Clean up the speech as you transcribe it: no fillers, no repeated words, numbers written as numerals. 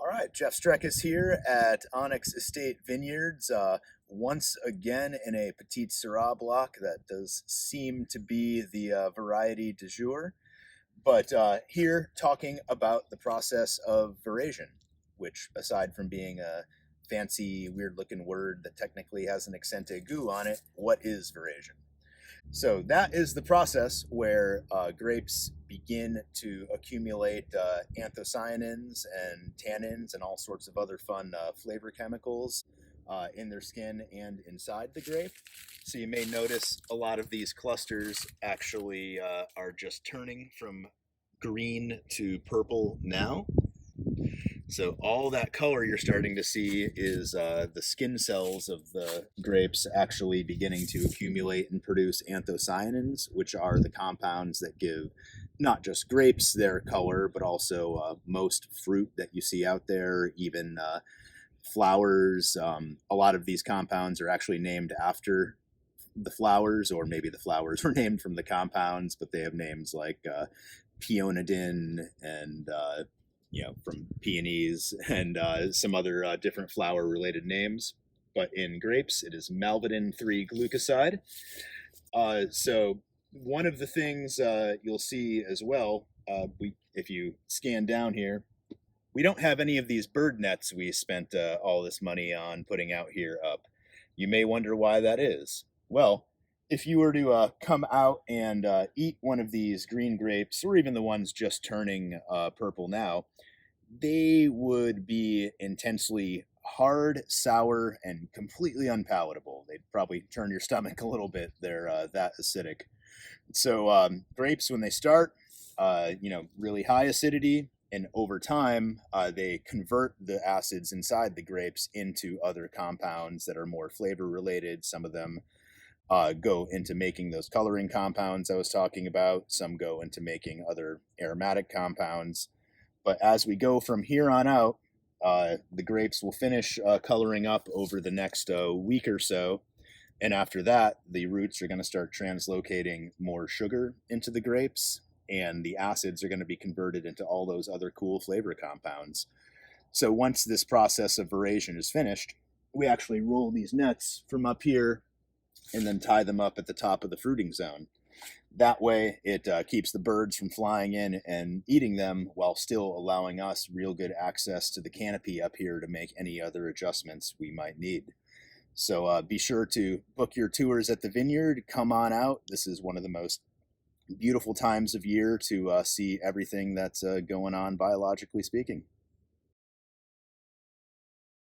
All right, Jeff Streck is here at Onyx Estate Vineyards once again in a Petite Sirah block that does seem to be the variety du jour. But here talking about the process of veraison, which aside from being a fancy, weird looking word that technically has an accent aigu on it, what is veraison? So that is the process where grapes begin to accumulate anthocyanins and tannins and all sorts of other fun flavor chemicals in their skin and inside the grape. So you may notice a lot of these clusters actually are just turning from green to purple now. So all that color you're starting to see is the skin cells of the grapes actually beginning to accumulate and produce anthocyanins, which are the compounds that give not just grapes their color, but also most fruit that you see out there, even flowers. A lot of these compounds are actually named after the flowers, or maybe the flowers were named from the compounds, but they have names like peonidin and from peonies and some other different flower related names. But in grapes, it is malvidin 3 glucoside. So one of the things you'll see as well, if you scan down here, we don't have any of these bird nets we spent all this money on putting out here up. You may wonder why that is. Well, if you were to come out and eat one of these green grapes, or even the ones just turning purple now, they would be intensely hard, sour, and completely unpalatable. They'd probably turn your stomach a little bit. They're that acidic. So grapes, when they start, really high acidity, and over time, they convert the acids inside the grapes into other compounds that are more flavor related. Some of them go into making those coloring compounds I was talking about. Some go into making other aromatic compounds. But as we go from here on out, the grapes will finish coloring up over the next week or so. And after that, the roots are going to start translocating more sugar into the grapes, and the acids are going to be converted into all those other cool flavor compounds. So once this process of veraison is finished, we actually roll these nets from up here and then tie them up at the top of the fruiting zone. That way, it keeps the birds from flying in and eating them while still allowing us real good access to the canopy up here to make any other adjustments we might need. So be sure to book your tours at the vineyard. Come on out. This is one of the most beautiful times of year to see everything that's going on biologically speaking.